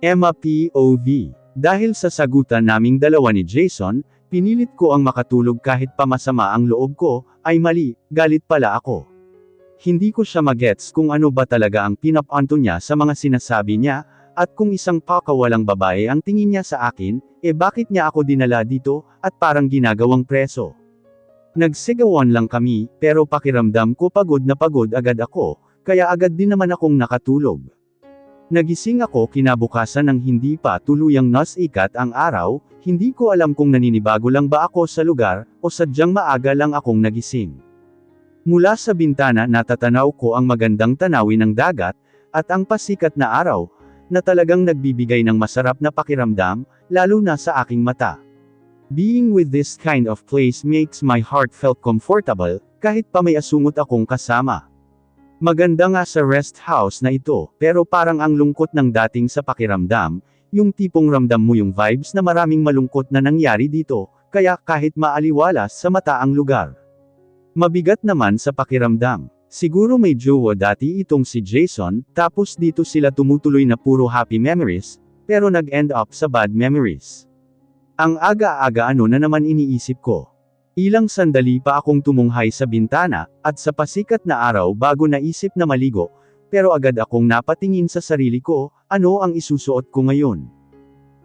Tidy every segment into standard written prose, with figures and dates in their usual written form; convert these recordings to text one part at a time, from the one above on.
Emma POV. Dahil sa sagutan naming dalawa ni Jason, pinilit ko ang makatulog kahit pa masama ang loob ko, ay mali, galit pala ako. Hindi ko siya magets kung ano ba talaga ang pinapanto niya sa mga sinasabi niya, at kung isang pakawalang babae ang tingin niya sa akin, bakit niya ako dinala dito, at parang ginagawang preso. Nagsigawan lang kami, pero pakiramdam ko pagod na pagod agad ako, kaya agad din naman akong nakatulog. Nagising ako kinabukasan ng hindi pa tuluyang nasikat ang araw, hindi ko alam kung naninibago lang ba ako sa lugar, o sadyang maaga lang akong nagising. Mula sa bintana natatanaw ko ang magandang tanawin ng dagat, at ang pasikat na araw, na talagang nagbibigay ng masarap na pakiramdam, lalo na sa aking mata. Being with this kind of place makes my heart felt comfortable, kahit pa may asungot akong kasama. Maganda nga sa rest house na ito, pero parang ang lungkot ng dating sa pakiramdam, yung tipong ramdam mo yung vibes na maraming malungkot na nangyari dito, kaya kahit maaliwalas sa mata ang lugar. Mabigat naman sa pakiramdam. Siguro may jowa dati itong si Jason, tapos dito sila tumutuloy na puro happy memories, pero nag-end up sa bad memories. Ang aga-aga ano na naman iniisip ko. Ilang sandali pa akong tumunghay sa bintana, at sa pasikat na araw bago naisip na maligo, pero agad akong napatingin sa sarili ko, ano ang isusuot ko ngayon.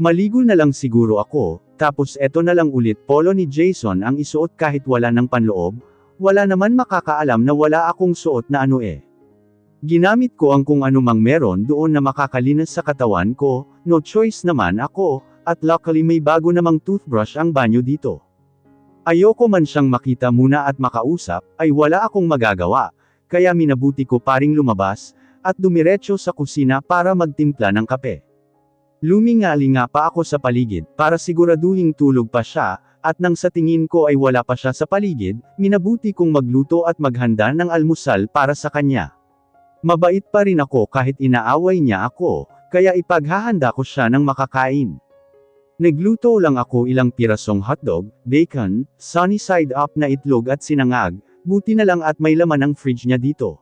Maligo na lang siguro ako, tapos eto na lang ulit polo ni Jason ang isuot kahit wala ng panloob, wala naman makakaalam na wala akong suot na ano Ginamit ko ang kung ano mang meron doon na makakalinas sa katawan ko, no choice naman ako, at luckily may bago namang toothbrush ang banyo dito. Ayoko man siyang makita muna at makausap, ay wala akong magagawa, kaya minabuti ko paring lumabas, at dumiretso sa kusina para magtimpla ng kape. Lumingali nga pa ako sa paligid, para siguraduhing tulog pa siya, at nang sa tingin ko ay wala pa siya sa paligid, minabuti kong magluto at maghanda ng almusal para sa kanya. Mabait pa rin ako kahit inaaway niya ako, kaya ipaghahanda ko siya ng makakain. Nagluto lang ako ilang pirasong hotdog, bacon, sunny side up na itlog at sinangag, buti na lang at may laman ang fridge niya dito.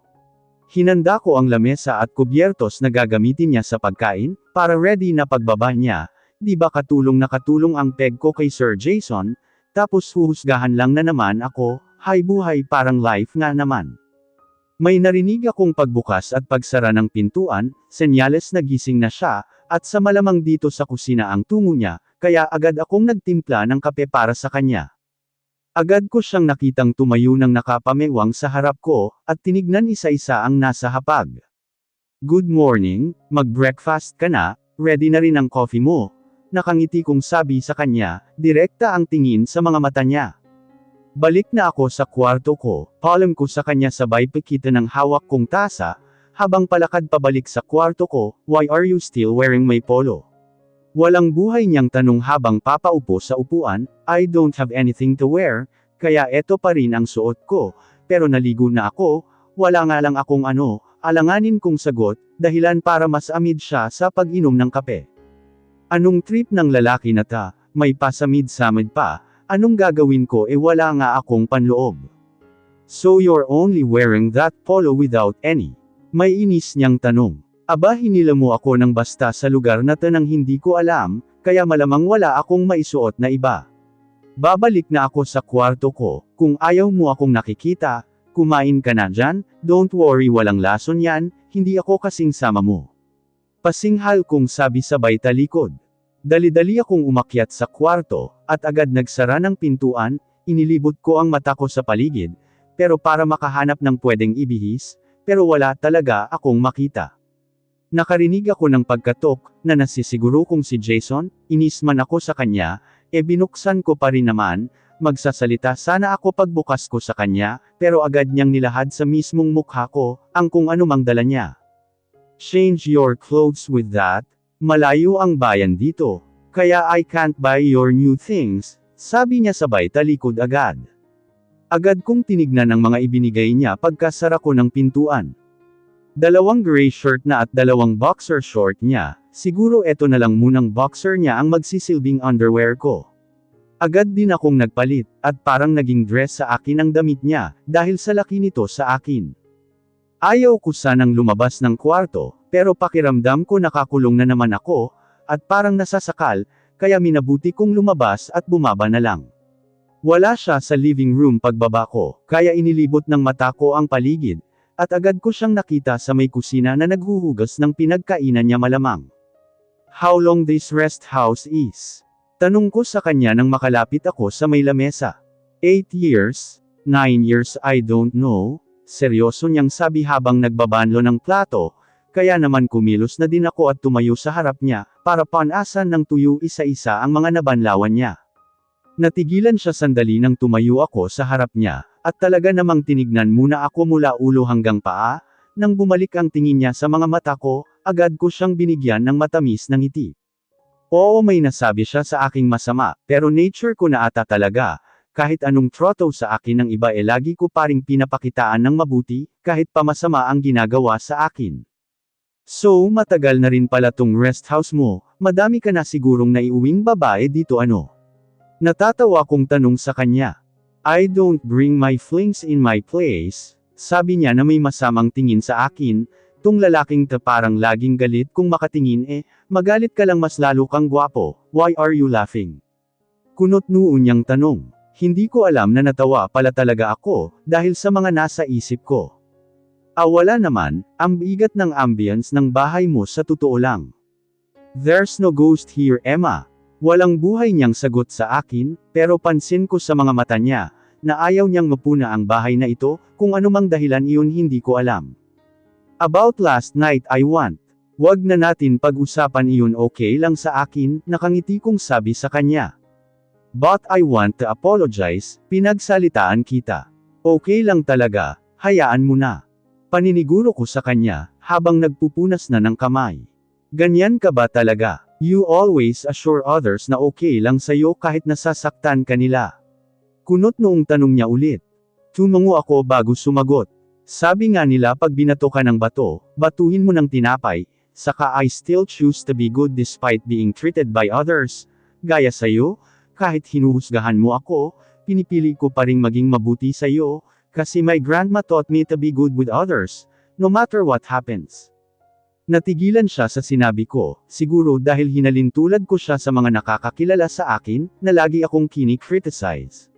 Hinanda ko ang lamesa at kubyertos na gagamitin niya sa pagkain, para ready na pagbaba niya, di ba katulong na katulong ang peg ko kay Sir Jason, tapos huhusgahan lang na naman ako, hay buhay parang life nga naman. May narinig akong pagbukas at pagsara ng pintuan, senyales na gising na siya, at sa malamang dito sa kusina ang tungo niya, kaya agad akong nagtimpla ng kape para sa kanya. Agad ko siyang nakitang tumayo ng nakapamewang sa harap ko, at tinignan isa-isa ang nasa hapag. Good morning, mag-breakfast ka na, ready na rin ang coffee mo. Nakangiti kong sabi sa kanya, direkta ang tingin sa mga mata niya. Balik na ako sa kwarto ko, palm ko sa kanya sabay pikita ng hawak kong tasa, habang palakad pabalik sa kwarto ko, why are you still wearing my polo? Walang buhay niyang tanong habang papaupo sa upuan, I don't have anything to wear, kaya eto pa rin ang suot ko, pero naligo na ako, wala nga lang akong alanganin kong sagot, dahilan para mas amid siya sa pag-inom ng kape. Anong trip ng lalaki na ta, may pasamid-samid pa, anong gagawin ko wala nga akong panloob. So you're only wearing that polo without any? May inis niyang tanong. Aba hinila mo ako ng basta sa lugar na tanang hindi ko alam, kaya malamang wala akong maisuot na iba. Babalik na ako sa kwarto ko, kung ayaw mo akong nakikita, kumain ka na dyan, don't worry walang lason yan, hindi ako kasing sama mo. Pasinghal kong sabi sabay talikod. Dali-dali akong umakyat sa kwarto, at agad nagsara ng pintuan, inilibot ko ang mata ko sa paligid, pero para makahanap ng pwedeng ibihis, pero wala talaga akong makita. Nakarinig ako ng pagkatok, na nasisiguro kong si Jason, inis man ako sa kanya, binuksan ko pa rin naman, magsasalita sana ako pagbukas ko sa kanya, pero agad niyang nilahad sa mismong mukha ko, ang kung anumang dala niya. Change your clothes with that, malayo ang bayan dito, kaya I can't buy your new things, sabi niya sabay talikod agad. Agad kong tinignan ang mga ibinigay niya pagkasara ko ng pintuan. Dalawang gray shirt na at dalawang boxer short niya, siguro eto na lang munang boxer niya ang magsisilbing underwear ko. Agad din akong nagpalit, at parang naging dress sa akin ang damit niya, dahil sa laki nito sa akin. Ayaw ko sanang lumabas ng kwarto, pero pakiramdam ko nakakulong na naman ako, at parang nasasakal, kaya minabuti kong lumabas at bumaba na lang. Wala siya sa living room pagbaba ko, kaya inilibot ng mata ko ang paligid, at agad ko siyang nakita sa may kusina na naghuhugas ng pinagkainan niya malamang. How long this rest house is? Tanong ko sa kanya nang makalapit ako sa may lamesa. 8 years, 9 years I don't know, seryoso niyang sabi habang nagbabanlo ng plato, kaya naman kumilos na din ako at tumayo sa harap niya, para panasan ng tuyo isa-isa ang mga nabanlawan niya. Natigilan siya sandali nang tumayo ako sa harap niya, at talaga namang tinignan muna ako mula ulo hanggang paa, nang bumalik ang tingin niya sa mga mata ko, agad ko siyang binigyan ng matamis na ngiti. Oo, may nasabi siya sa aking masama, pero nature ko na ata talaga. Kahit anong troto sa akin ng iba lagi ko pa ring pinapakitaan ng mabuti, kahit pa masama ang ginagawa sa akin. So, matagal na rin pala tong rest house mo, madami ka na sigurong naiuwing babae dito ano? Natatawa kong tanong sa kanya. I don't bring my flings in my place, sabi niya na may masamang tingin sa akin, tong lalaking parang laging galit kung makatingin magalit ka lang mas lalo kang gwapo, why are you laughing? Kunot noon niyang tanong. Hindi ko alam na natawa pala talaga ako, dahil sa mga nasa isip ko. Wala naman, ang bigat ng ambience ng bahay mo sa totoo lang. There's no ghost here, Emma. Walang buhay niyang sagot sa akin, pero pansin ko sa mga mata niya, na ayaw niyang mapuna ang bahay na ito, kung anumang dahilan iyon hindi ko alam. About last night I want. Wag na natin pag-usapan iyon, okay lang sa akin, nakangiti kong sabi sa kanya. But I want to apologize, pinagsalitaan kita. Okay lang talaga, hayaan mo na. Paniniguro ko sa kanya, habang nagpupunas na ng kamay. Ganyan ka ba talaga? You always assure others na okay lang sa'yo kahit nasasaktan ka nila. Kunot noong tanong niya ulit. Tumango ako bago sumagot. Sabi nga nila pag binato ka ng bato, batuhin mo ng tinapay, saka I still choose to be good despite being treated by others. Gaya sa'yo, kahit hinuhusgahan mo ako, pinipili ko pa ring maging mabuti sa iyo, kasi my grandma taught me to be good with others, no matter what happens. Natigilan siya sa sinabi ko, siguro dahil hinalintulad ko siya sa mga nakakakilala sa akin, na lagi akong kini-criticize.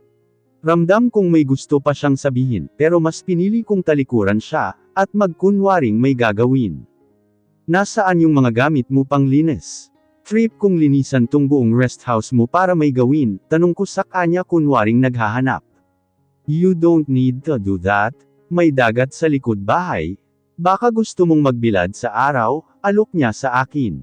Ramdam kong may gusto pa siyang sabihin, pero mas pinili kong talikuran siya, at magkunwaring may gagawin. Nasaan yung mga gamit mo pang linis? Trip kong linisan tong buong rest house mo para may gawin, tanong ko sa kanya kunwaring naghahanap. You don't need to do that, may dagat sa likod bahay. Baka gusto mong magbilad sa araw, alok niya sa akin.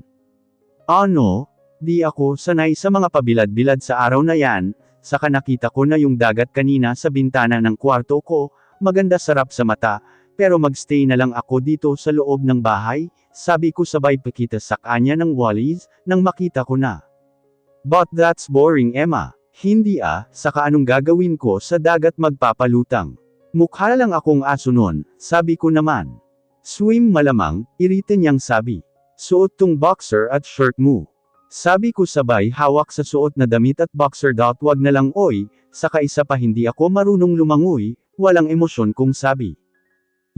Ano? Di ako sanay sa mga pabilad-bilad sa araw na yan, saka nakita ko na yung dagat kanina sa bintana ng kwarto ko, maganda sarap sa mata, pero magstay na lang ako dito sa loob ng bahay, sabi ko sabay pakita sa kanya ng wallies, nang makita ko na. But that's boring, Emma. Hindi saka anong gagawin ko sa dagat magpapalutang? Mukha lang akong aso nun, sabi ko naman. Swim malamang, irite niyang sabi. Suot tong boxer at shirt mo. Sabi ko sabay hawak sa suot na damit at boxer. Wag na lang oy, saka isa pa hindi ako marunong lumangoy, walang emosyon kong sabi.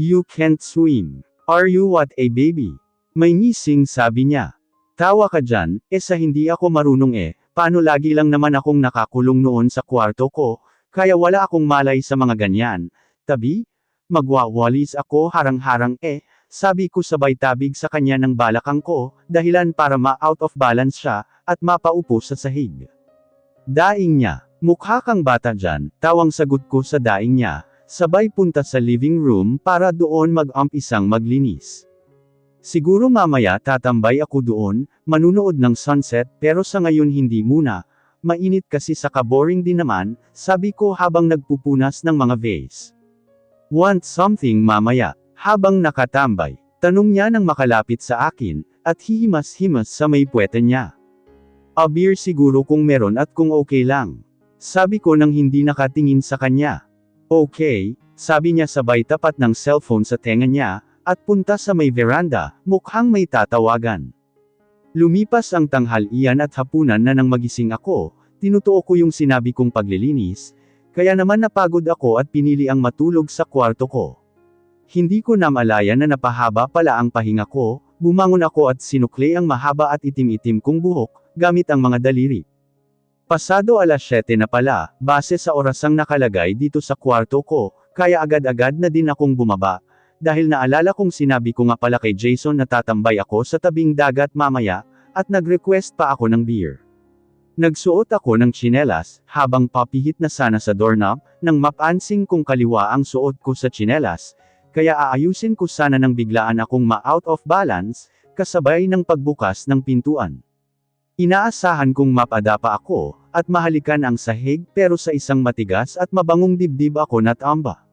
You can't swim. Are you what a baby? May ngising sabi niya. Tawa ka dyan, sa hindi ako marunong paano lagi lang naman akong nakakulong noon sa kwarto ko, kaya wala akong malay sa mga ganyan. Tabi? Magwawalis ako harang-harang sabi ko sabay tabig sa kanya ng balakang ko, dahilan para ma-out of balance siya, at mapaupo sa sahig. Daing niya, mukha kang bata dyan, tawang sagot ko sa daing niya, sabay punta sa living room para doon mag-umpisang maglinis. Siguro mamaya tatambay ako doon, manunood ng sunset, pero sa ngayon hindi muna, mainit kasi saka boring din naman, sabi ko habang nagpupunas ng mga vase. Want something mamaya? Habang nakatambay, tanong niya nang makalapit sa akin, at hihimas-himas sa may puwete niya. A beer siguro kung meron at kung okay lang. Sabi ko nang hindi nakatingin sa kanya. Okay, sabi niya sabay tapat ng cellphone sa tenga niya, at punta sa may veranda, mukhang may tatawagan. Lumipas ang tanghalian at hapunan na nang magising ako, tinutuo ko yung sinabi kong paglilinis, kaya naman napagod ako at pinili ang matulog sa kwarto ko. Hindi ko na malaya na napahaba pala ang pahinga ko, bumangon ako at sinukli ang mahaba at itim-itim kong buhok, gamit ang mga daliri. Pasado alas 7 na pala, base sa orasang nakalagay dito sa kwarto ko, kaya agad-agad na din akong bumaba, dahil naalala kong sinabi ko nga pala kay Jason na tatambay ako sa tabing dagat mamaya, at nag-request pa ako ng beer. Nagsuot ako ng tsinelas, habang papihit na sana sa doorknob, nang mapansing kong kaliwa ang suot ko sa tsinelas, kaya aayusin ko sana nang biglaan akong ma-out of balance, kasabay ng pagbukas ng pintuan. Inaasahan kong mapadapa ako, at mahalikan ang sahig pero sa isang matigas at mabangong dibdib ako natamba.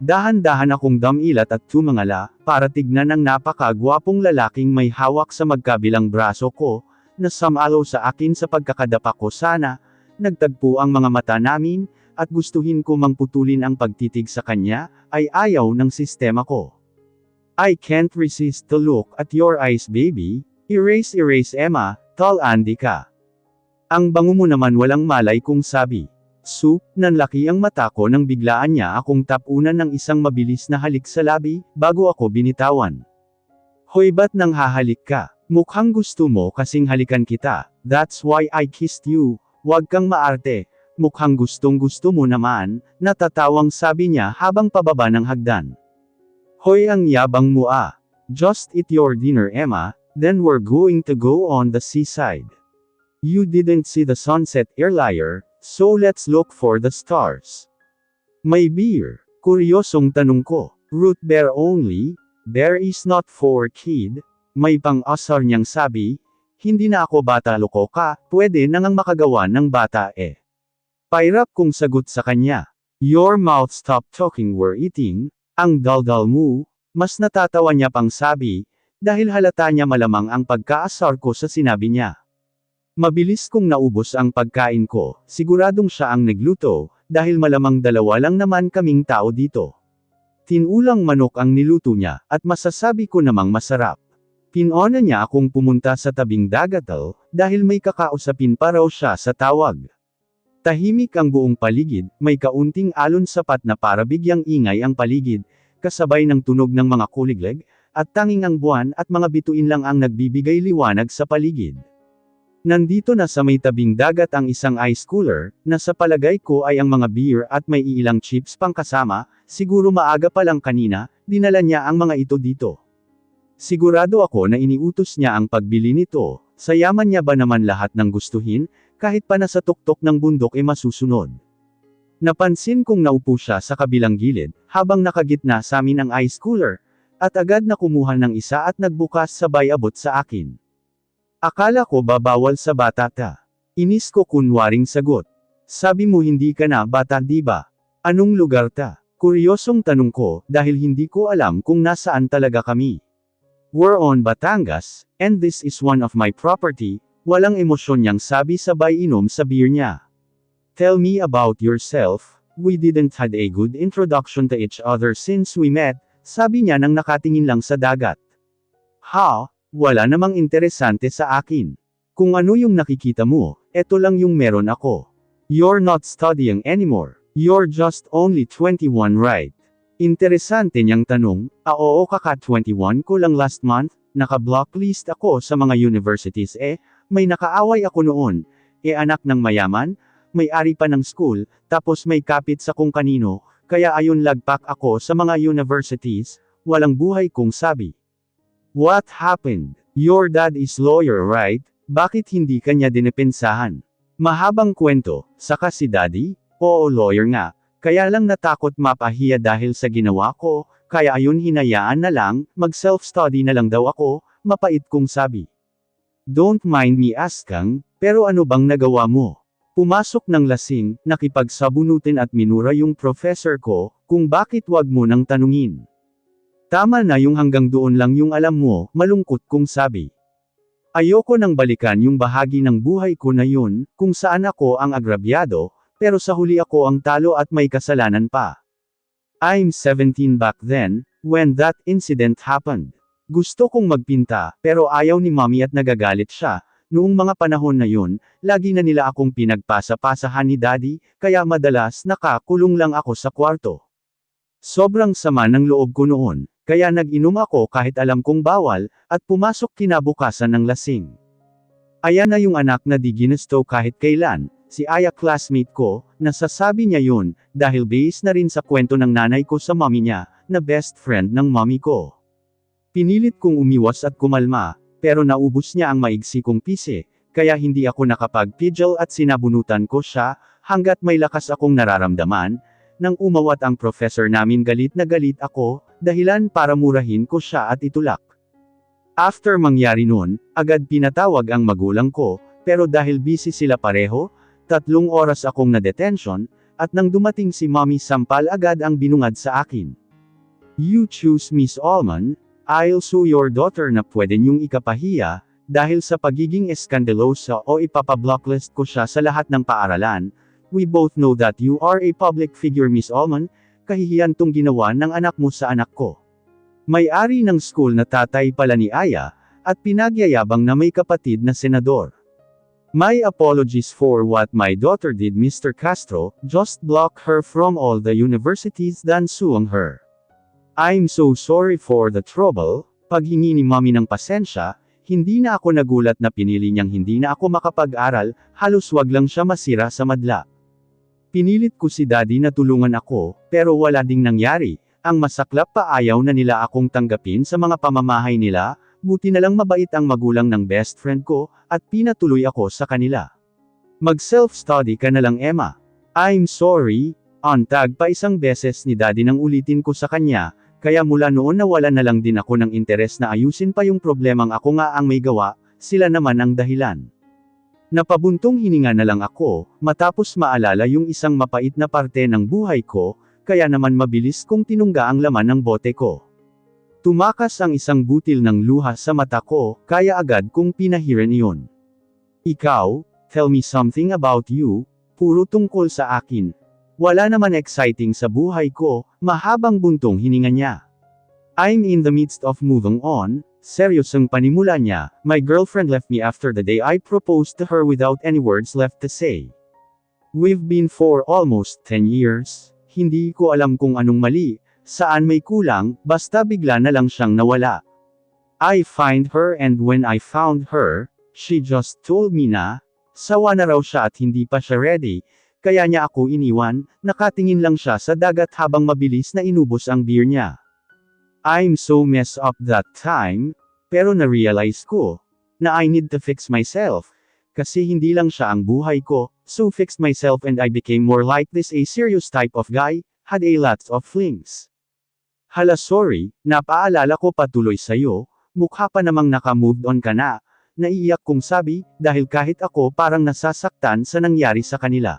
Dahan-dahan akong damilat at tumangala, para tignan ang napakagwapong lalaking may hawak sa magkabilang braso ko, na sumalo sa akin sa pagkakadapa ko sana, nagtagpo ang mga mata namin, at gustuhin ko mang putulin ang pagtitig sa kanya, ay ayaw ng sistema ko. I can't resist to look at your eyes baby, erase Emma, tall Andy ka. Ang bango mo naman walang malay kong sabi. Soup, nanlaki ang mata ko nang biglaan niya akong tapunan ng isang mabilis na halik sa labi, bago ako binitawan. Hoy ba't nang hahalik ka? Mukhang gusto mo kasing halikan kita, that's why I kissed you, wag kang maarte, mukhang gustong gusto mo naman, natatawang sabi niya habang pababa ng hagdan. Hoy ang yabang mo ah. Just eat your dinner Emma, then we're going to go on the seaside. You didn't see the sunset earlier, so let's look for the stars. May beer? Kuryosong tanong ko. Root beer only? Beer is not for kid? May pang-asar niyang sabi, hindi na ako bata loko ka, pwede na ngang makagawa ng bata eh. Pairap kong sagot sa kanya. Your mouth stop talking we're eating, ang daldal mo, mas natatawa niya pang sabi, dahil halata niya malamang ang pagkaasar ko sa sinabi niya. Mabilis kong naubos ang pagkain ko, siguradong siya ang nagluto, dahil malamang dalawa lang naman kaming tao dito. Tinulang manok ang niluto niya, at masasabi ko namang masarap. Pinona niya akong pumunta sa tabing dagatal, dahil may kakausapin pa raw siya sa tawag. Tahimik ang buong paligid, may kaunting alon sapat na para bigyang ingay ang paligid, kasabay ng tunog ng mga kuliglig, at tanging ang buwan at mga bituin lang ang nagbibigay liwanag sa paligid. Nandito na sa may tabing dagat ang isang ice cooler, na sa palagay ko ay ang mga beer at may ilang chips pang kasama, siguro maaga pa lang kanina, dinala niya ang mga ito dito. Sigurado ako na iniutos niya ang pagbili nito, sa yaman niya ba naman lahat ng gustuhin, kahit pa nasa tuktok ng bundok e masusunod. Napansin kong naupo siya sa kabilang gilid, habang nakagitna sa amin ang ice cooler, at agad na kumuha ng isa at nagbukas sabay abot sa akin. Akala ko babawal sa bata ta. Inis ko kunwaring sagot. Sabi mo hindi ka na bata diba? Anong lugar ta? Kuryosong tanong ko, dahil hindi ko alam kung nasaan talaga kami. We're on Batangas, and this is one of my property, walang emosyon niyang sabi sabay inom sa beer niya. Tell me about yourself, we didn't had a good introduction to each other since we met, sabi niya nang nakatingin lang sa dagat. Ha, wala namang interesante sa akin. Kung ano yung nakikita mo, eto lang yung meron ako. You're not studying anymore, you're just only 21 right? Interesante niyang tanong, oo kaka-21 ko lang last month, naka-blocklist ako sa mga universities may nakaaway ako noon, anak ng mayaman, may-ari pa ng school, tapos may kapit sa kung kanino, kaya ayun lagpak ako sa mga universities, walang buhay kong sabi. What happened? Your dad is lawyer right? Bakit hindi kanya dinepensahan? Mahabang kwento, saka si daddy? Oo lawyer nga, kaya lang natakot mapahiya dahil sa ginawa ko, kaya ayun hinayaan na lang, mag-self-study na lang daw ako, mapait kong sabi. Don't mind me asking, pero ano bang nagawa mo? Pumasok ng lasing, nakipagsabunutin at minura yung professor ko, kung bakit wag mo nang tanungin. Tama na yung hanggang doon lang yung alam mo, malungkot kong sabi. Ayoko nang balikan yung bahagi ng buhay ko na yun, kung saan ako ang agrabyado, pero sa huli ako ang talo at may kasalanan pa. I'm 17 back then, when that incident happened. Gusto kong magpinta, pero ayaw ni mommy at nagagalit siya. Noong mga panahon na yun, lagi na nila akong pinagpasa-pasahan ni daddy, kaya madalas nakakulong lang ako sa kwarto. Sobrang sama ng loob ko noon, Kaya nag-inom ako kahit alam kong bawal, at pumasok kinabukasan ng lasing. Ayan na yung anak na di ginusto kahit kailan, si Aya classmate ko, nasasabi niya yun, dahil based na rin sa kwento ng nanay ko sa mommy niya, na best friend ng mommy ko. Pinilit kong umiwas at kumalma, pero naubos niya ang maigsi kong pise, kaya hindi ako nakapag-pidgel at sinabunutan ko siya, hanggat may lakas akong nararamdaman. Nang umawat ang professor namin galit na galit ako, dahilan para murahin ko siya at itulak. After mangyari nun, agad pinatawag ang magulang ko, pero dahil busy sila pareho, 3 oras akong na-detention, at nang dumating si mommy sampal agad ang binungad sa akin. You choose Miss Allman, I'll sue your daughter na pwede niyong ikapahiya, dahil sa pagiging eskandalosa o ipapablocklist ko siya sa lahat ng paaralan. We both know that you are a public figure Miss Allman, kahihiyan tong ginawa ng anak mo sa anak ko. May-ari ng school na tatay pala ni Aya, at pinagyayabang na may kapatid na senador. My apologies for what my daughter did Mr. Castro, just block her from all the universities than suing her. I'm so sorry for the trouble. Paghingi ni mommy ng pasensya, hindi na ako nagulat na pinili niyang hindi na ako makapag-aral, halos wag lang siya masira sa madla. Pinilit ko si daddy na tulungan ako, pero wala ding nangyari. Ang masaklap pa ayaw na nila akong tanggapin sa mga pamamahay nila, buti na lang mabait ang magulang ng best friend ko, at pinatuloy ako sa kanila. Mag-self-study ka na lang Emma. I'm sorry, tag pa isang beses ni daddy nang ulitin ko sa kanya, kaya mula noon nawala na lang din ako ng interes na ayusin pa yung problemang ako nga ang may gawa, sila naman ang dahilan. Napabuntong hininga na lang ako, matapos maalala yung isang mapait na parte ng buhay ko, kaya naman mabilis kong tinungga ang laman ng bote ko. Tumakas ang isang butil ng luha sa mata ko, kaya agad kong pinahiran iyon. Ikaw, tell me something about you, puro tungkol sa akin. Wala naman exciting sa buhay ko, mahabang buntong hininga niya. I'm in the midst of moving on. Seryosong panimula niya, my girlfriend left me after the day I proposed to her without any words left to say. We've been for almost 10 years, hindi ko alam kung anong mali, saan may kulang, basta bigla na lang siyang nawala. I find her and when I found her, she just told me na, sawa na raw siya at hindi pa siya ready, kaya niya ako iniwan, nakatingin lang siya sa dagat habang mabilis na inubos ang beer niya. I'm so messed up that time, pero na-realize ko, na I need to fix myself, kasi hindi lang siya ang buhay ko, so fixed myself and I became more like this a serious type of guy, had a lot of flings. Hala sorry, napaalala ko patuloy sa'yo, mukha pa namang naka-moved on ka na, naiiyak kong sabi, dahil kahit ako parang nasasaktan sa nangyari sa kanila.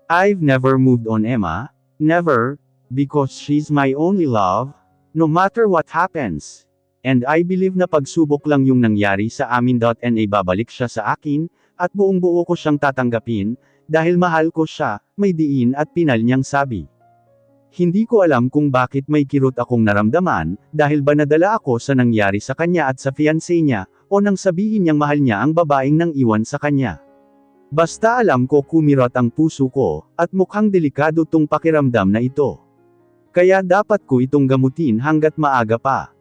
I've never moved on Emma, never, because she's my only love, no matter what happens. And I believe na pagsubok lang yung nangyari sa amin. Na babalik siya sa akin, at buong buo ko siyang tatanggapin, dahil mahal ko siya, may diin at pinal niyang sabi. Hindi ko alam kung bakit may kirot akong naramdaman, dahil ba nadala ako sa nangyari sa kanya at sa fiancé niya, o nang sabihin niyang mahal niya ang babaeng nang iwan sa kanya. Basta alam ko kumirot ang puso ko, at mukhang delikado tong pakiramdam na ito. Kaya dapat ko itong gamutin hanggat maaga pa.